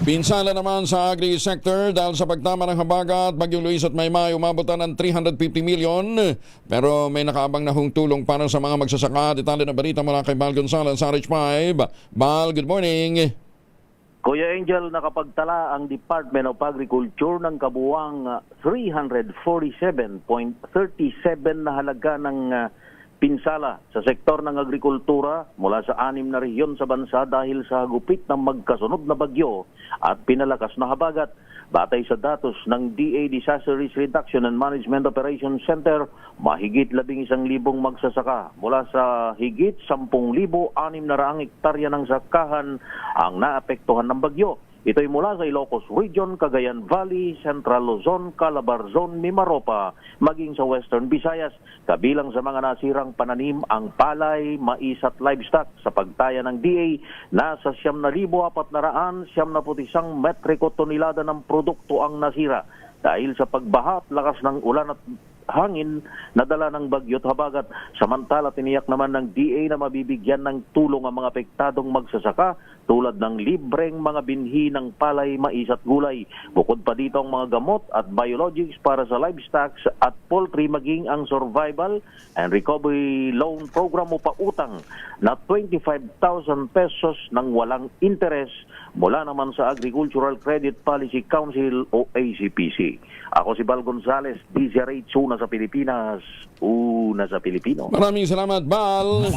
Pinsala naman sa agri-sector dahil sa pagtama ng habagat, Bagyong Luis at Maymay umabutan ng 350 million. Pero may nakaabang na hong tulong para sa mga magsasaka. Detalye na balita mula kay Bal Gonzales sa RH5. Bal, good morning. Kuya Angel, nakapagtala ang Department of Agriculture ng kabuwang 347.37 na halaga ng pinsala sa sektor ng agrikultura mula sa 6 na rehiyon sa bansa dahil sa gupit ng magkasunod na bagyo at pinalakas na habagat. Batay sa datos ng DA Disaster Risk Reduction and Management Operations Center, mahigit 11,000 magsasaka mula sa higit 10,600 hektarya ng sakahan ang naapektuhan ng bagyo. Ito'y mula sa Ilocos Region, Cagayan Valley, Central Luzon, Calabar Zone, Mimaropa, maging sa Western Visayas. Kabilang sa mga nasirang pananim ang palay, mais at livestock. Sa pagtaya ng DA, nasa 7,471 metriko tonelada ng produkto ang nasira. Dahil sa pagbaha at lakas ng ulan at hangin na dala ng bagyo at habagat. Samantala, tiniyak naman ng DA na mabibigyan ng tulong ang mga apektadong magsasaka tulad ng libreng mga binhi ng palay, mais at gulay. Bukod pa dito ang mga gamot at biologics para sa livestock at poultry, maging ang survival and recovery loan program o pautang na 25,000 pesos ng walang interes mula naman sa Agricultural Credit Policy Council o ACPC. Ako si Bal Gonzales, DZRH, una sa Pilipinas, una sa Pilipino. Maraming salamat, Bal.